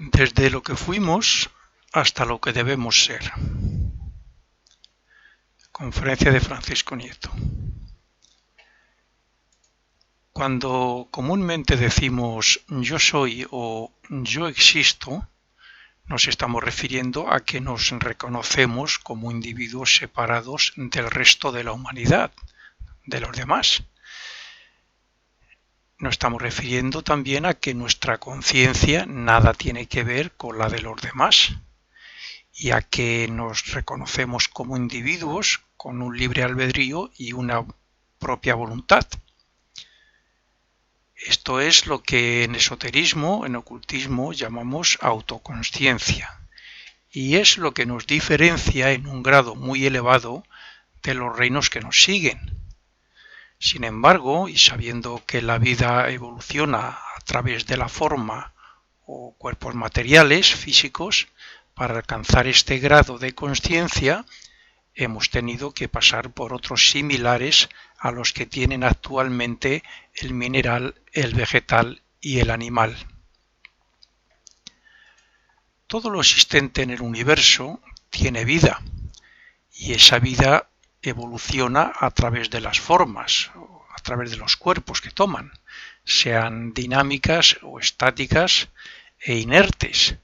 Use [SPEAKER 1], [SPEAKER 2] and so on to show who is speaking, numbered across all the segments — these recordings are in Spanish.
[SPEAKER 1] Desde lo que fuimos hasta lo que debemos ser. Conferencia de Francisco Nieto. Cuando comúnmente decimos yo soy o yo existo, nos estamos refiriendo a que nos reconocemos como individuos separados del resto de la humanidad, de los demás. Nos estamos refiriendo también a que nuestra conciencia nada tiene que ver con la de los demás y a que nos reconocemos como individuos con un libre albedrío y una propia voluntad. Esto es lo que en esoterismo, en ocultismo, llamamos autoconsciencia, y es lo que nos diferencia en un grado muy elevado de los reinos que nos siguen. Sin embargo, y sabiendo que la vida evoluciona a través de la forma o cuerpos materiales, físicos, para alcanzar este grado de consciencia, hemos tenido que pasar por otros similares a los que tienen actualmente el mineral, el vegetal y el animal. Todo lo existente en el universo tiene vida, y esa vida evoluciona a través de las formas, a través de los cuerpos que toman, sean dinámicas o estáticas e inertes.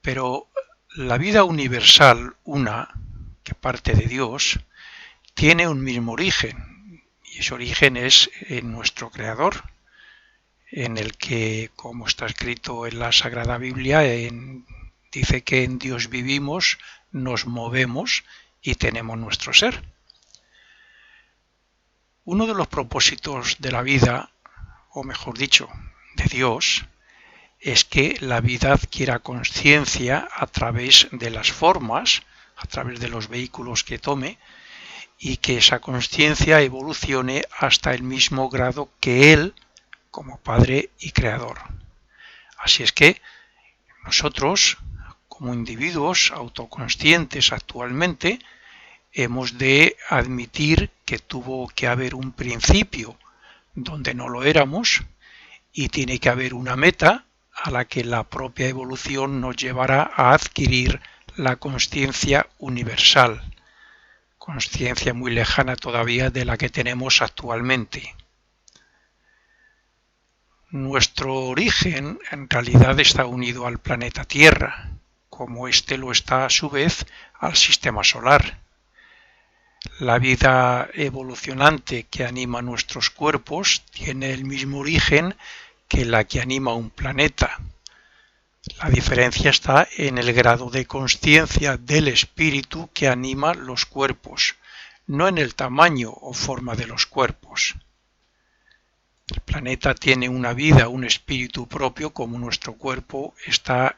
[SPEAKER 1] Pero la vida universal, una, que parte de Dios, tiene un mismo origen, y ese origen es en nuestro Creador, en el que, como está escrito en la Sagrada Biblia, dice que en Dios vivimos, nos movemos y tenemos nuestro ser. Uno de los propósitos de la vida, o mejor dicho, de Dios, es que la vida adquiera conciencia a través de las formas, a través de los vehículos que tome, y que esa conciencia evolucione hasta el mismo grado que Él, como Padre y Creador. Así es que nosotros, como individuos autoconscientes actualmente, hemos de admitir que tuvo que haber un principio donde no lo éramos y tiene que haber una meta a la que la propia evolución nos llevará a adquirir la consciencia universal, consciencia muy lejana todavía de la que tenemos actualmente. Nuestro origen en realidad está unido al planeta Tierra, como éste lo está a su vez al sistema solar. La vida evolucionante que anima nuestros cuerpos tiene el mismo origen que la que anima un planeta. La diferencia está en el grado de consciencia del espíritu que anima los cuerpos, no en el tamaño o forma de los cuerpos. El planeta tiene una vida, un espíritu propio, como nuestro cuerpo está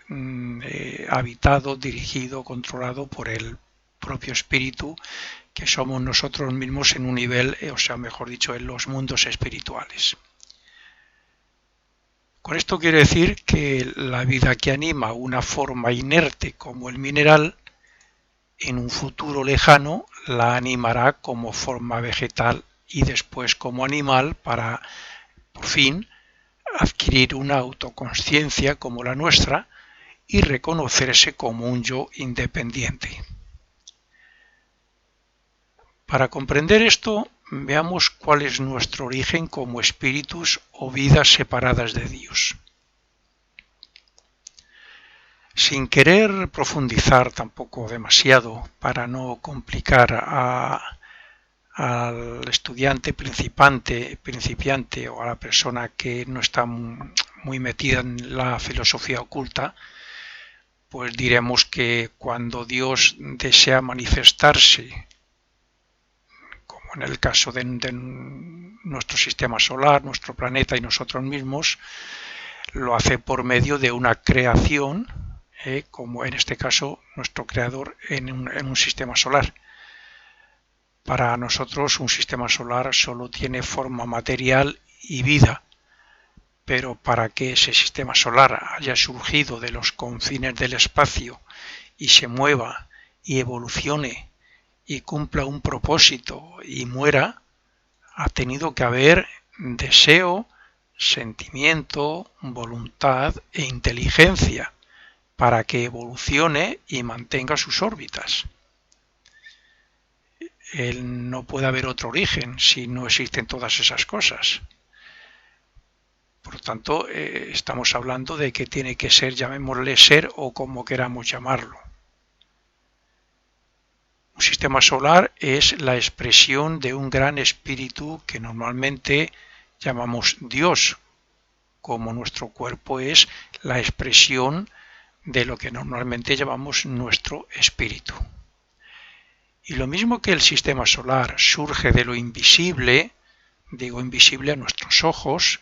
[SPEAKER 1] habitado, dirigido, controlado por el propio espíritu, que somos nosotros mismos en un nivel, o sea, mejor dicho, en los mundos espirituales. Con esto quiero decir que la vida que anima una forma inerte como el mineral, en un futuro lejano la animará como forma vegetal y después como animal para, por fin, adquirir una autoconsciencia como la nuestra y reconocerse como un yo independiente. Para comprender esto, veamos cuál es nuestro origen como espíritus o vidas separadas de Dios. Sin querer profundizar tampoco demasiado para no complicar al estudiante principiante o a la persona que no está muy metida en la filosofía oculta, pues diremos que cuando Dios desea manifestarse, como en el caso de nuestro sistema solar, nuestro planeta y nosotros mismos, lo hace por medio de una creación, como en este caso nuestro creador en un sistema solar. Para nosotros un sistema solar solo tiene forma material y vida, pero para que ese sistema solar haya surgido de los confines del espacio y se mueva y evolucione y cumpla un propósito y muera, ha tenido que haber deseo, sentimiento, voluntad e inteligencia, para que evolucione y mantenga sus órbitas. No puede haber otro origen si no existen todas esas cosas. Por lo tanto, estamos hablando de que tiene que ser, llamémosle ser o como queramos llamarlo. Un sistema solar es la expresión de un gran espíritu que normalmente llamamos Dios, como nuestro cuerpo es la expresión de lo que normalmente llamamos nuestro espíritu. Y lo mismo que el sistema solar surge de lo invisible, digo invisible a nuestros ojos,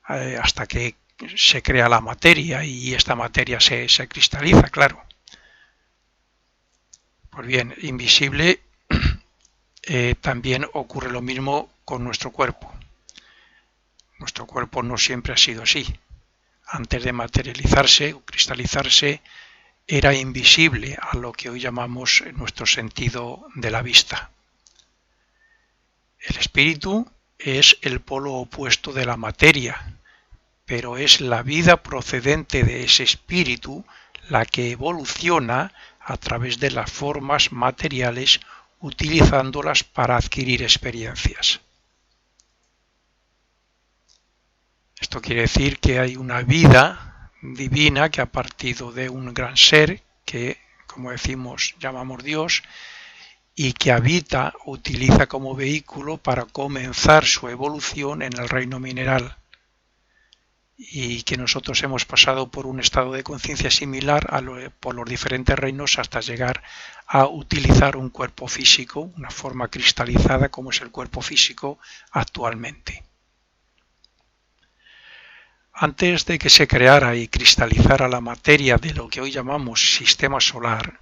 [SPEAKER 1] hasta que se crea la materia y esta materia se cristaliza, claro. Pues bien, invisible también ocurre lo mismo con nuestro cuerpo. Nuestro cuerpo no siempre ha sido así. Antes de materializarse o cristalizarse, era invisible a lo que hoy llamamos nuestro sentido de la vista. El espíritu es el polo opuesto de la materia, pero es la vida procedente de ese espíritu la que evoluciona a través de las formas materiales utilizándolas para adquirir experiencias. Esto quiere decir que hay una vida divina que ha partido de un gran ser que, como decimos, llamamos Dios, y que habita o utiliza como vehículo para comenzar su evolución en el reino mineral. Y que nosotros hemos pasado por un estado de conciencia similar por los diferentes reinos hasta llegar a utilizar un cuerpo físico, una forma cristalizada como es el cuerpo físico actualmente. Antes de que se creara y cristalizara la materia de lo que hoy llamamos sistema solar,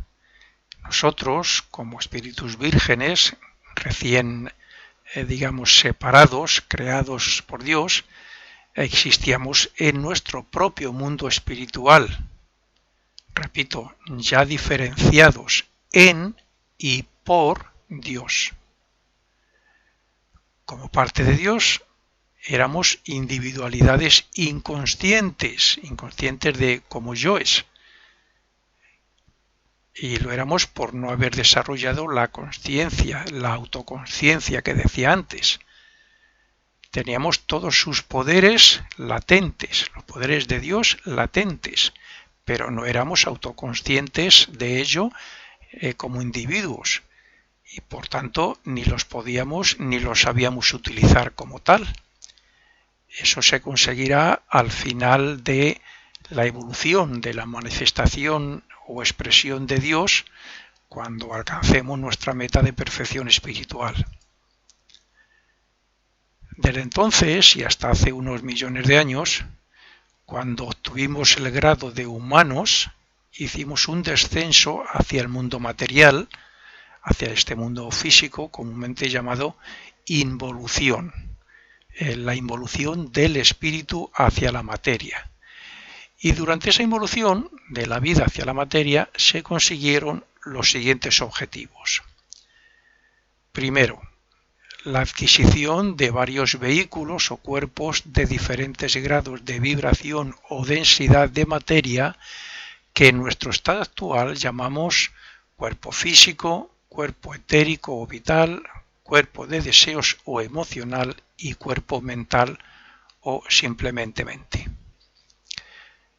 [SPEAKER 1] nosotros, como espíritus vírgenes, recién, separados, creados por Dios, existíamos en nuestro propio mundo espiritual. Repito, ya diferenciados en y por Dios. Como parte de Dios, éramos individualidades inconscientes de como yoes. Y lo éramos por no haber desarrollado la conciencia, la autoconsciencia que decía antes. Teníamos todos sus poderes latentes, los poderes de Dios latentes, pero no éramos autoconscientes de ello como individuos y por tanto ni los podíamos ni los sabíamos utilizar como tal. Eso se conseguirá al final de la evolución, de la manifestación o expresión de Dios cuando alcancemos nuestra meta de perfección espiritual. Desde entonces y hasta hace unos millones de años, cuando obtuvimos el grado de humanos, hicimos un descenso hacia el mundo material, hacia este mundo físico comúnmente llamado involución. La involución del espíritu hacia la materia. Y durante esa involución de la vida hacia la materia se consiguieron los siguientes objetivos. Primero, la adquisición de varios vehículos o cuerpos de diferentes grados de vibración o densidad de materia que en nuestro estado actual llamamos cuerpo físico, cuerpo etérico o vital, cuerpo de deseos o emocional y cuerpo mental o simplemente mente.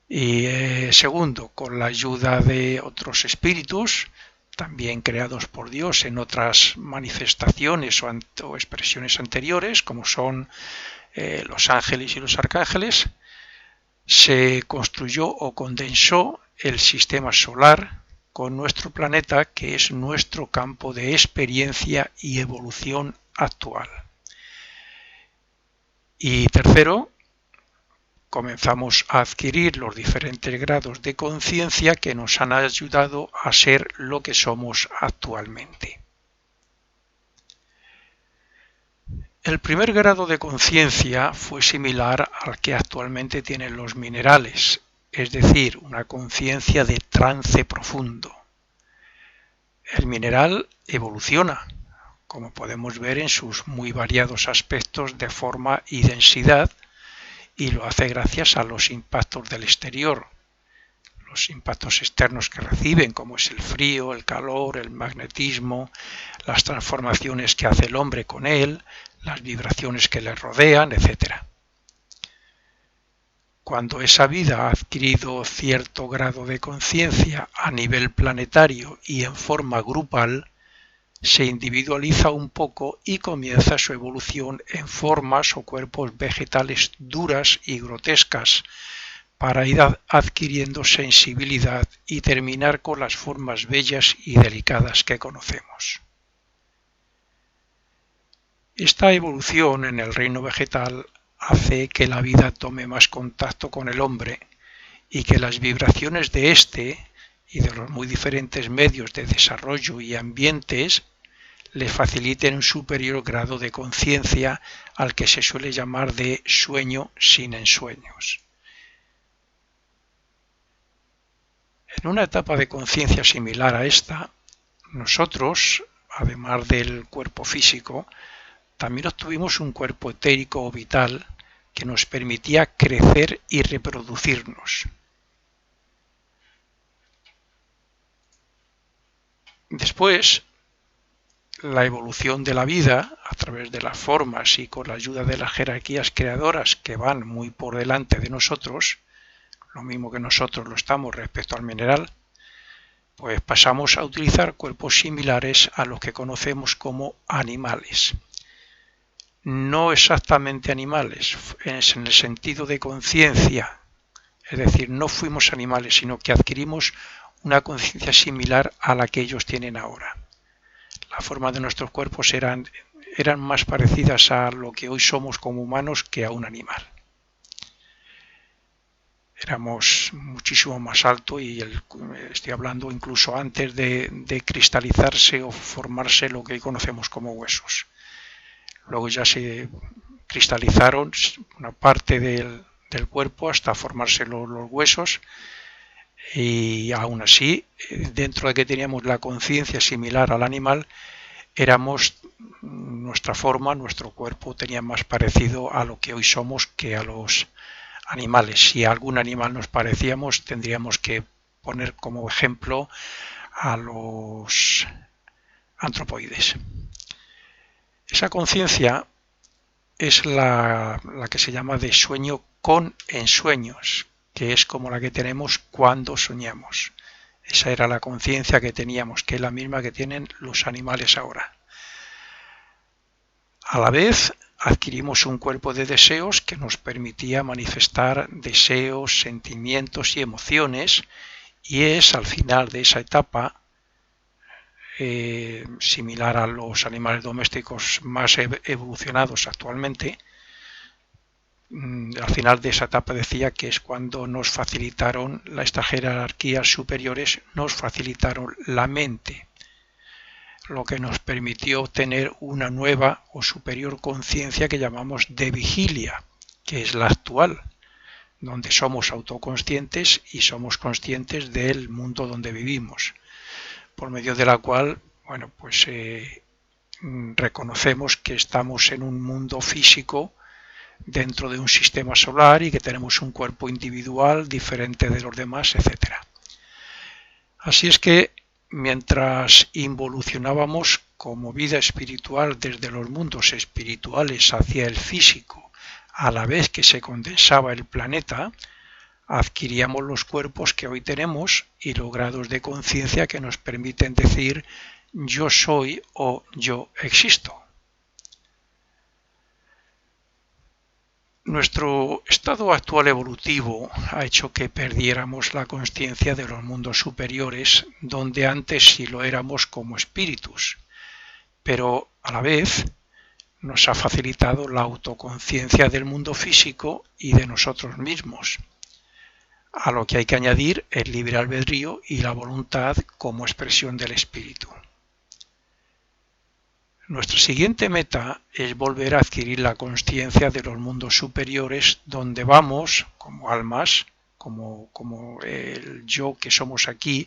[SPEAKER 1] Y segundo, con la ayuda de otros espíritus, también creados por Dios en otras manifestaciones o expresiones anteriores, como son los ángeles y los arcángeles, se construyó o condensó el sistema solar con nuestro planeta, que es nuestro campo de experiencia y evolución actual. Y tercero, comenzamos a adquirir los diferentes grados de conciencia que nos han ayudado a ser lo que somos actualmente. El primer grado de conciencia fue similar al que actualmente tienen los minerales, es decir, una conciencia de trance profundo. El mineral evoluciona, como podemos ver en sus muy variados aspectos de forma y densidad, y lo hace gracias a los impactos del exterior. los impactos externos que reciben, como es el frío, el calor, el magnetismo, las transformaciones que hace el hombre con él, las vibraciones que le rodean, etc. Cuando esa vida ha adquirido cierto grado de conciencia a nivel planetario y en forma grupal, se individualiza un poco y comienza su evolución en formas o cuerpos vegetales duras y grotescas para ir adquiriendo sensibilidad y terminar con las formas bellas y delicadas que conocemos. Esta evolución en el reino vegetal hace que la vida tome más contacto con el hombre y que las vibraciones de éste y de los muy diferentes medios de desarrollo y ambientes le faciliten un superior grado de conciencia al que se suele llamar de sueño sin ensueños. En una etapa de conciencia similar a esta, nosotros, además del cuerpo físico, también obtuvimos un cuerpo etérico o vital que nos permitía crecer y reproducirnos. Después, la evolución de la vida, a través de las formas y con la ayuda de las jerarquías creadoras que van muy por delante de nosotros, lo mismo que nosotros lo estamos respecto al mineral, pues pasamos a utilizar cuerpos similares a los que conocemos como animales. No exactamente animales, en el sentido de conciencia, es decir, no fuimos animales, sino que adquirimos una conciencia similar a la que ellos tienen ahora. La forma de nuestros cuerpos eran más parecidas a lo que hoy somos como humanos que a un animal. Éramos muchísimo más alto y estoy hablando incluso antes de cristalizarse o formarse lo que hoy conocemos como huesos. Luego ya se cristalizaron una parte del cuerpo hasta formarse los huesos y aún así, dentro de que teníamos la conciencia similar al animal, nuestra forma, nuestro cuerpo tenía más parecido a lo que hoy somos que a los animales. Si a algún animal nos parecíamos, tendríamos que poner como ejemplo a los antropoides. Esa conciencia es la que se llama de sueño con ensueños, que es como la que tenemos cuando soñamos. Esa era la conciencia que teníamos, que es la misma que tienen los animales ahora. A la vez, adquirimos un cuerpo de deseos que nos permitía manifestar deseos, sentimientos y emociones, y es al final de esa etapa, similar a los animales domésticos más evolucionados actualmente, al final de esa etapa decía que es cuando nos facilitaron, estas jerarquías superiores nos facilitaron la mente, lo que nos permitió obtener una nueva o superior conciencia que llamamos de vigilia, que es la actual, donde somos autoconscientes y somos conscientes del mundo donde vivimos, por medio de la cual, reconocemos que estamos en un mundo físico dentro de un sistema solar y que tenemos un cuerpo individual diferente de los demás, etc. Así es que mientras involucionábamos como vida espiritual desde los mundos espirituales hacia el físico, a la vez que se condensaba el planeta, adquiríamos los cuerpos que hoy tenemos y los grados de conciencia que nos permiten decir yo soy o yo existo. Nuestro estado actual evolutivo ha hecho que perdiéramos la consciencia de los mundos superiores, donde antes sí lo éramos como espíritus, pero a la vez nos ha facilitado la autoconciencia del mundo físico y de nosotros mismos, a lo que hay que añadir el libre albedrío y la voluntad como expresión del espíritu. Nuestra siguiente meta es volver a adquirir la consciencia de los mundos superiores donde vamos, como almas, como el yo que somos aquí,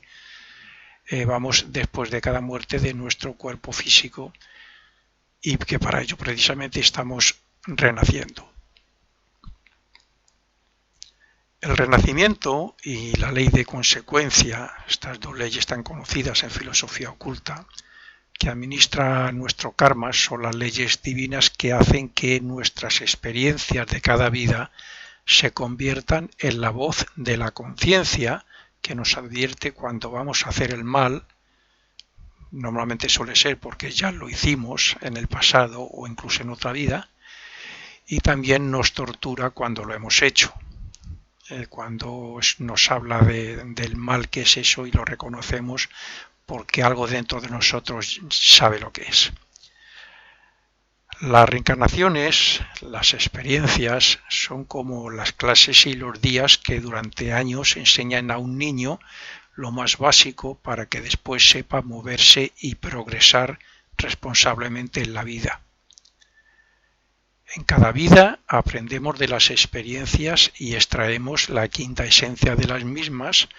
[SPEAKER 1] vamos después de cada muerte de nuestro cuerpo físico y que para ello precisamente estamos renaciendo. El renacimiento y la ley de consecuencia, estas dos leyes tan conocidas en filosofía oculta, que administra nuestro karma, son las leyes divinas que hacen que nuestras experiencias de cada vida se conviertan en la voz de la conciencia que nos advierte cuando vamos a hacer el mal. Normalmente suele ser porque ya lo hicimos en el pasado o incluso en otra vida, y también nos tortura cuando lo hemos hecho. Cuando nos habla del mal que es eso y lo reconocemos porque algo dentro de nosotros sabe lo que es. Las reencarnaciones, las experiencias, son como las clases y los días que durante años enseñan a un niño lo más básico para que después sepa moverse y progresar responsablemente en la vida. En cada vida aprendemos de las experiencias y extraemos la quinta esencia de las mismas,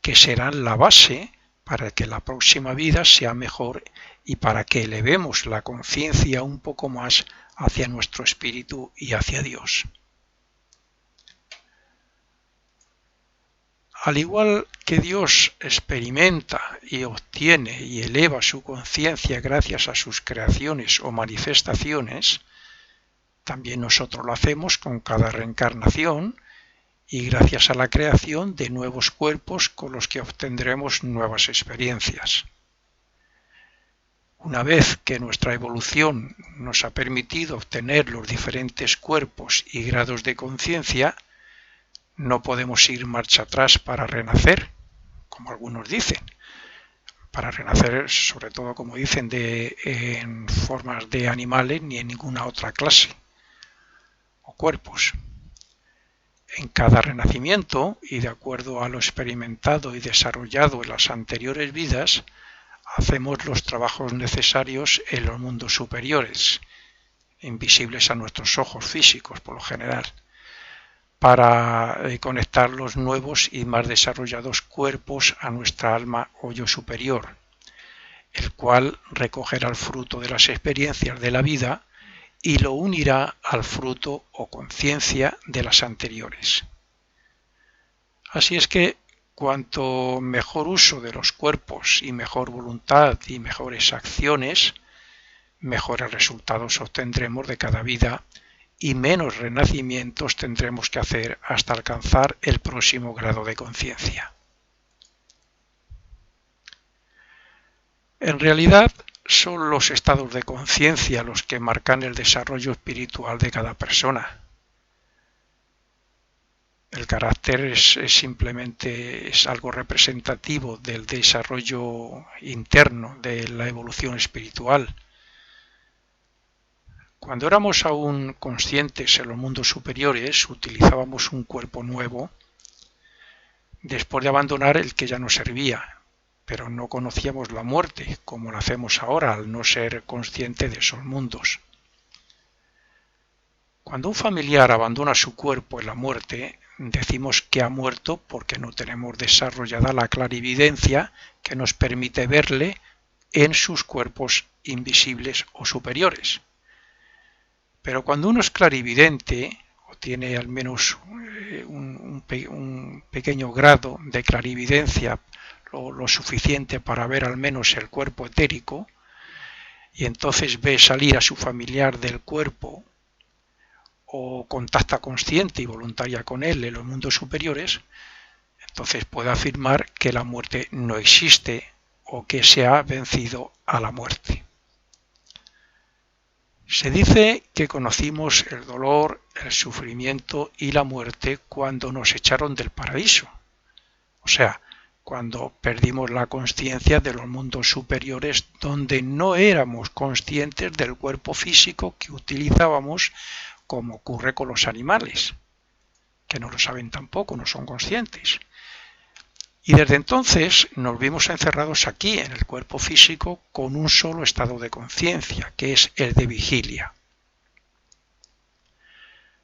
[SPEAKER 1] que serán la base para que la próxima vida sea mejor y para que elevemos la conciencia un poco más hacia nuestro espíritu y hacia Dios. Al igual que Dios experimenta y obtiene y eleva su conciencia gracias a sus creaciones o manifestaciones, también nosotros lo hacemos con cada reencarnación y gracias a la creación de nuevos cuerpos con los que obtendremos nuevas experiencias. Una vez que nuestra evolución nos ha permitido obtener los diferentes cuerpos y grados de conciencia, no podemos ir marcha atrás para renacer, como algunos dicen. Para renacer, sobre todo, como dicen, en formas de animales ni en ninguna otra clase o cuerpos. En cada renacimiento, y de acuerdo a lo experimentado y desarrollado en las anteriores vidas, hacemos los trabajos necesarios en los mundos superiores, invisibles a nuestros ojos físicos por lo general, para conectar los nuevos y más desarrollados cuerpos a nuestra alma o yo superior, el cual recogerá el fruto de las experiencias de la vida y lo unirá al fruto o conciencia de las anteriores. Así es que cuanto mejor uso de los cuerpos y mejor voluntad y mejores acciones, mejores resultados obtendremos de cada vida y menos renacimientos tendremos que hacer hasta alcanzar el próximo grado de conciencia. En realidad, son los estados de conciencia los que marcan el desarrollo espiritual de cada persona. El carácter es simplemente algo representativo del desarrollo interno de la evolución espiritual. Cuando éramos aún conscientes en los mundos superiores, utilizábamos un cuerpo nuevo después de abandonar el que ya no servía, pero no conocíamos la muerte como lo hacemos ahora al no ser consciente de esos mundos. Cuando un familiar abandona su cuerpo en la muerte, decimos que ha muerto porque no tenemos desarrollada la clarividencia que nos permite verle en sus cuerpos invisibles o superiores. Pero cuando uno es clarividente, o tiene al menos un pequeño grado de clarividencia, lo suficiente para ver al menos el cuerpo etérico, y entonces ve salir a su familiar del cuerpo o contacta consciente y voluntaria con él en los mundos superiores, entonces puede afirmar que la muerte no existe o que se ha vencido a la muerte. Se dice que conocimos el dolor, el sufrimiento y la muerte cuando nos echaron del paraíso, o sea, cuando perdimos la consciencia de los mundos superiores donde no éramos conscientes del cuerpo físico que utilizábamos, como ocurre con los animales, que no lo saben tampoco, no son conscientes. Y desde entonces nos vimos encerrados aquí, en el cuerpo físico, con un solo estado de conciencia, que es el de vigilia.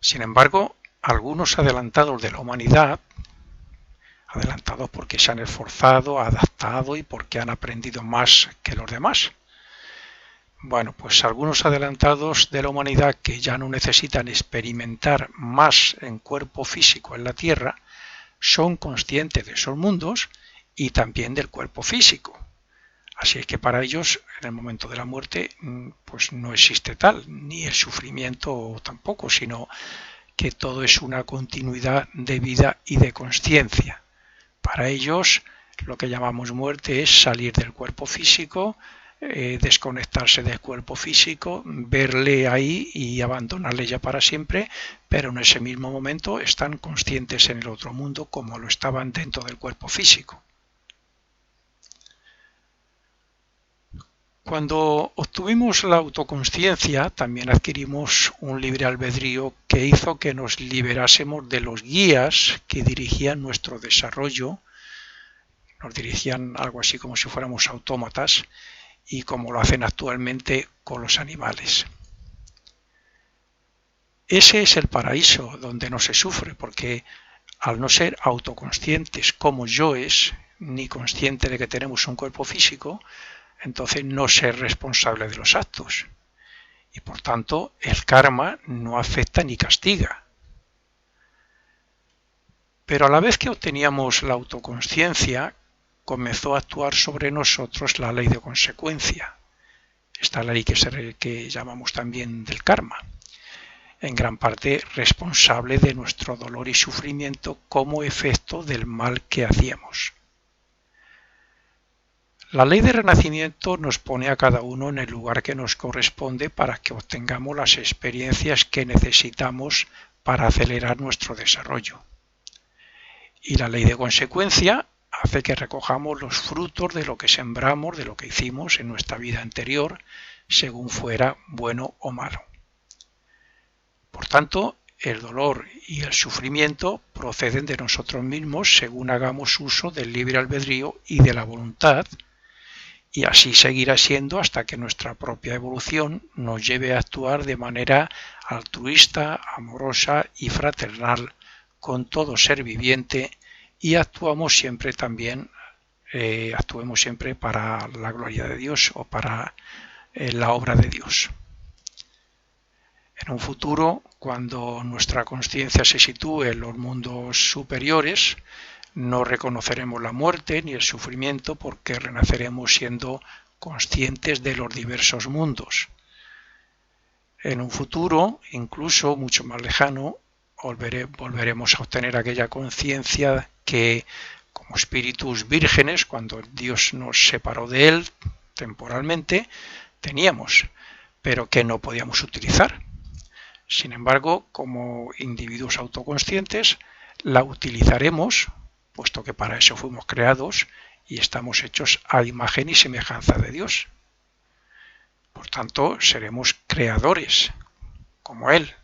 [SPEAKER 1] Sin embargo, algunos adelantados de la humanidad, adelantados porque se han esforzado, adaptado y porque han aprendido más que los demás. Bueno, pues algunos adelantados de la humanidad que ya no necesitan experimentar más en cuerpo físico en la Tierra, son conscientes de esos mundos y también del cuerpo físico. Así es que para ellos, en el momento de la muerte, pues no existe tal, ni el sufrimiento tampoco, sino que todo es una continuidad de vida y de consciencia. Para ellos, lo que llamamos muerte es salir del cuerpo físico, desconectarse del cuerpo físico, verle ahí y abandonarle ya para siempre, pero en ese mismo momento están conscientes en el otro mundo como lo estaban dentro del cuerpo físico. Cuando obtuvimos la autoconsciencia, también adquirimos un libre albedrío que hizo que nos liberásemos de los guías que dirigían nuestro desarrollo, nos dirigían algo así como si fuéramos autómatas, y como lo hacen actualmente con los animales. Ese es el paraíso donde no se sufre, porque al no ser autoconscientes como yoes, ni consciente de que tenemos un cuerpo físico, entonces no ser responsable de los actos. Y por tanto, el karma no afecta ni castiga. Pero a la vez que obteníamos la autoconsciencia, comenzó a actuar sobre nosotros la ley de consecuencia. Esta ley que llamamos también del karma. En gran parte responsable de nuestro dolor y sufrimiento como efecto del mal que hacíamos. La ley de renacimiento nos pone a cada uno en el lugar que nos corresponde para que obtengamos las experiencias que necesitamos para acelerar nuestro desarrollo. Y la ley de consecuencia hace que recojamos los frutos de lo que sembramos, de lo que hicimos en nuestra vida anterior, según fuera bueno o malo. Por tanto, el dolor y el sufrimiento proceden de nosotros mismos según hagamos uso del libre albedrío y de la voluntad, y así seguirá siendo hasta que nuestra propia evolución nos lleve a actuar de manera altruista, amorosa y fraternal con todo ser viviente, y actuemos siempre para la gloria de Dios o para la obra de Dios. En un futuro, cuando nuestra conciencia se sitúe en los mundos superiores, no reconoceremos la muerte ni el sufrimiento porque renaceremos siendo conscientes de los diversos mundos. En un futuro, incluso mucho más lejano, volveremos a obtener aquella conciencia que, como espíritus vírgenes, cuando Dios nos separó de Él temporalmente, teníamos, pero que no podíamos utilizar. Sin embargo, como individuos autoconscientes, la utilizaremos, puesto que para eso fuimos creados y estamos hechos a imagen y semejanza de Dios. Por tanto, seremos creadores, como Él.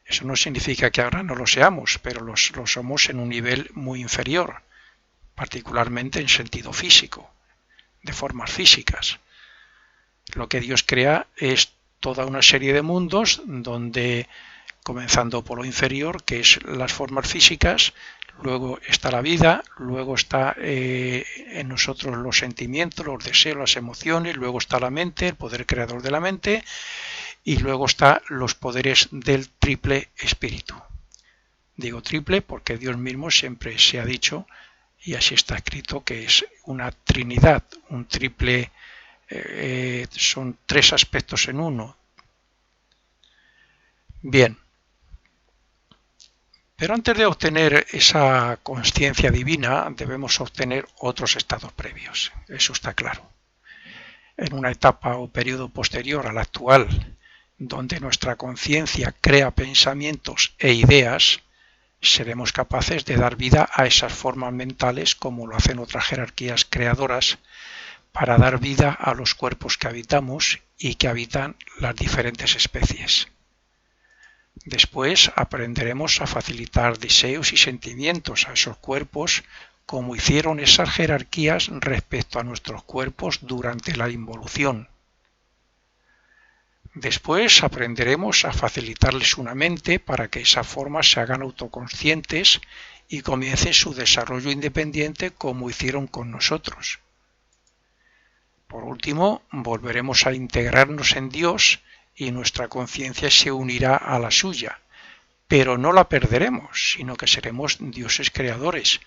[SPEAKER 1] Eso no significa que ahora no lo seamos, pero lo somos en un nivel muy inferior, particularmente en sentido físico, de formas físicas. Lo que Dios crea es toda una serie de mundos donde, comenzando por lo inferior, que es las formas físicas, luego está la vida, luego está en nosotros los sentimientos, los deseos, las emociones, luego está la mente, el poder creador de la mente, y luego están los poderes del triple espíritu. Digo triple porque Dios mismo siempre se ha dicho, y así está escrito, que es una trinidad, un triple, son tres aspectos en uno. Bien. Pero antes de obtener esa conciencia divina, debemos obtener otros estados previos. Eso está claro. En una etapa o periodo posterior al actual, donde nuestra conciencia crea pensamientos e ideas, seremos capaces de dar vida a esas formas mentales como lo hacen otras jerarquías creadoras, para dar vida a los cuerpos que habitamos y que habitan las diferentes especies. Después aprenderemos a facilitar deseos y sentimientos a esos cuerpos como hicieron esas jerarquías respecto a nuestros cuerpos durante la involución. Después aprenderemos a facilitarles una mente para que esas formas se hagan autoconscientes y comiencen su desarrollo independiente como hicieron con nosotros. Por último, volveremos a integrarnos en Dios y nuestra conciencia se unirá a la suya, pero no la perderemos, sino que seremos dioses creadores.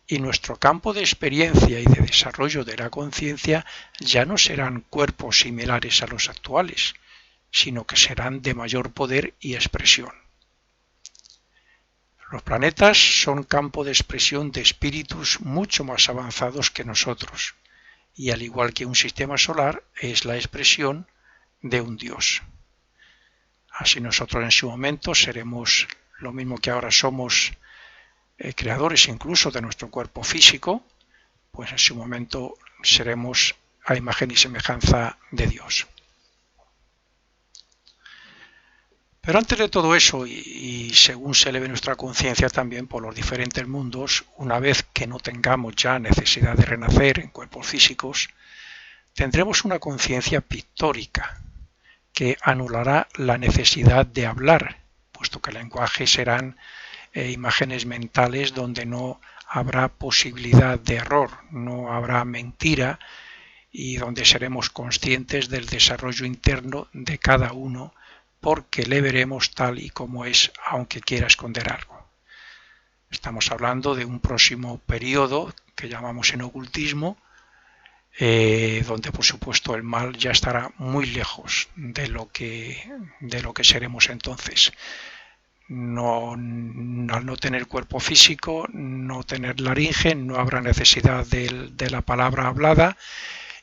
[SPEAKER 1] Y nuestro campo de experiencia y de desarrollo de la conciencia ya no serán cuerpos similares a los actuales, sino que serán de mayor poder y expresión. Los planetas son campo de expresión de espíritus mucho más avanzados que nosotros, y al igual que un sistema solar, es la expresión de un dios. Así nosotros en su momento seremos lo mismo que ahora somos creadores incluso de nuestro cuerpo físico, pues en su momento seremos a imagen y semejanza de Dios. Pero antes de todo eso, y según se eleve nuestra conciencia también por los diferentes mundos, una vez que no tengamos ya necesidad de renacer en cuerpos físicos, tendremos una conciencia pictórica que anulará la necesidad de hablar, puesto que el lenguaje serán imágenes mentales donde no habrá posibilidad de error, no habrá mentira y donde seremos conscientes del desarrollo interno de cada uno porque le veremos tal y como es, aunque quiera esconder algo. Estamos hablando de un próximo periodo que llamamos en ocultismo, donde por supuesto el mal ya estará muy lejos de lo que seremos entonces. Al no tener cuerpo físico, no tener laringe, no habrá necesidad de la palabra hablada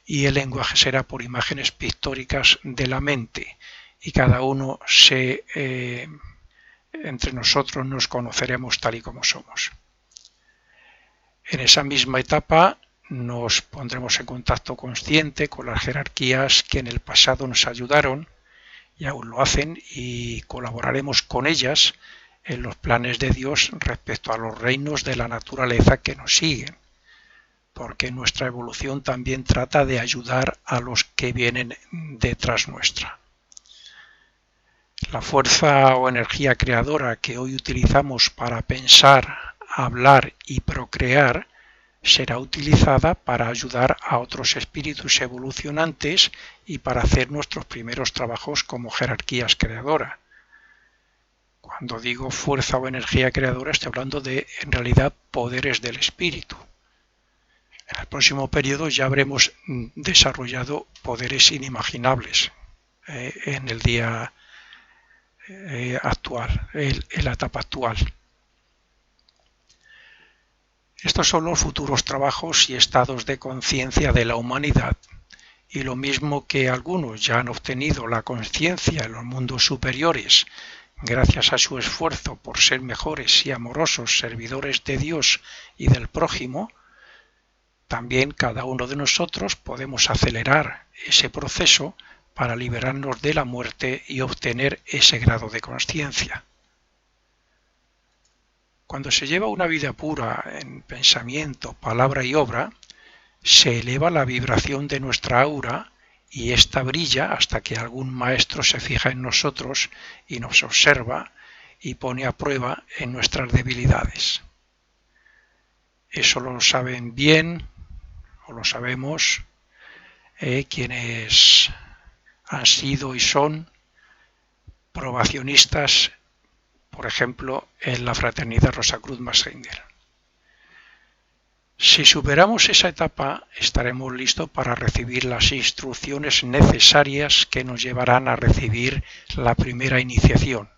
[SPEAKER 1] y el lenguaje será por imágenes pictóricas de la mente y cada uno entre nosotros nos conoceremos tal y como somos. En esa misma etapa nos pondremos en contacto consciente con las jerarquías que en el pasado nos ayudaron y aún lo hacen y colaboraremos con ellas en los planes de Dios respecto a los reinos de la naturaleza que nos siguen, porque nuestra evolución también trata de ayudar a los que vienen detrás nuestra. La fuerza o energía creadora que hoy utilizamos para pensar, hablar y procrear será utilizada para ayudar a otros espíritus evolucionantes y para hacer nuestros primeros trabajos como jerarquías creadoras. Cuando digo fuerza o energía creadora estoy hablando de, en realidad, poderes del espíritu. En el próximo periodo ya habremos desarrollado poderes inimaginables en el día actual, en la etapa actual. Estos son los futuros trabajos y estados de conciencia de la humanidad, y lo mismo que algunos ya han obtenido la conciencia en los mundos superiores gracias a su esfuerzo por ser mejores y amorosos servidores de Dios y del prójimo, también cada uno de nosotros podemos acelerar ese proceso para liberarnos de la muerte y obtener ese grado de conciencia. Cuando se lleva una vida pura en pensamiento, palabra y obra, se eleva la vibración de nuestra aura y ésta brilla hasta que algún maestro se fija en nosotros y nos observa y pone a prueba en nuestras debilidades. Eso lo saben bien, o lo sabemos, quienes han sido y son probacionistas, por ejemplo, en la Fraternidad Rosacruz-Massinger. Si superamos esa etapa, estaremos listos para recibir las instrucciones necesarias que nos llevarán a recibir la primera iniciación.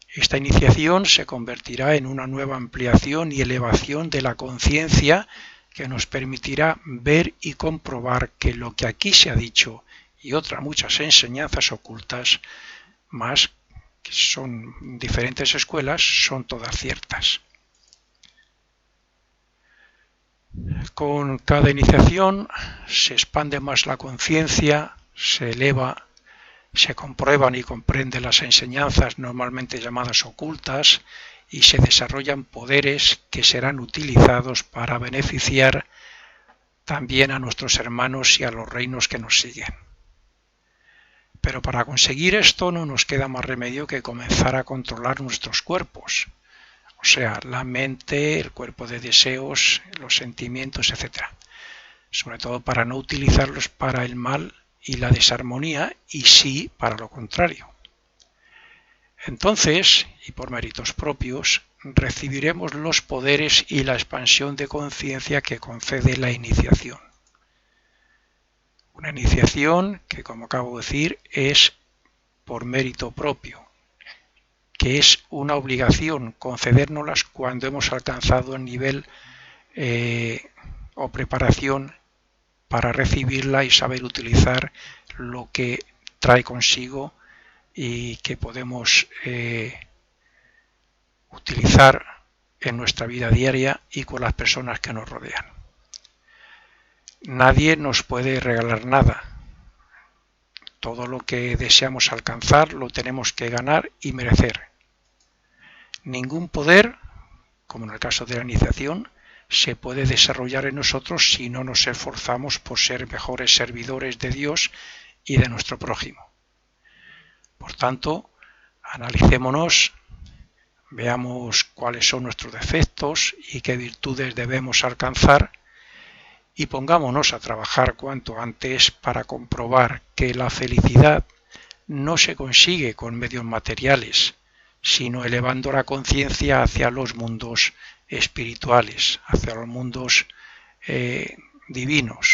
[SPEAKER 1] Esta iniciación se convertirá en una nueva ampliación y elevación de la conciencia que nos permitirá ver y comprobar que lo que aquí se ha dicho y otras muchas enseñanzas ocultas, más que son diferentes escuelas, son todas ciertas. Con cada iniciación se expande más la conciencia, se eleva, se comprueban y comprenden las enseñanzas normalmente llamadas ocultas y se desarrollan poderes que serán utilizados para beneficiar también a nuestros hermanos y a los reinos que nos siguen. Pero para conseguir esto no nos queda más remedio que comenzar a controlar nuestros cuerpos, o sea, la mente, el cuerpo de deseos, los sentimientos, etc. Sobre todo para no utilizarlos para el mal y la desarmonía, y sí para lo contrario. Entonces, y por méritos propios, recibiremos los poderes y la expansión de conciencia que concede la iniciación. Una iniciación que, como acabo de decir, es por mérito propio, que es una obligación concedérnoslas cuando hemos alcanzado el nivel o preparación para recibirla y saber utilizar lo que trae consigo y que podemos utilizar en nuestra vida diaria y con las personas que nos rodean. Nadie nos puede regalar nada. Todo lo que deseamos alcanzar lo tenemos que ganar y merecer. Ningún poder, como en el caso de la iniciación, se puede desarrollar en nosotros si no nos esforzamos por ser mejores servidores de Dios y de nuestro prójimo. Por tanto, analicémonos, veamos cuáles son nuestros defectos y qué virtudes debemos alcanzar y pongámonos a trabajar cuanto antes para comprobar que la felicidad no se consigue con medios materiales, sino elevando la conciencia hacia los mundos espirituales, hacia los mundos divinos.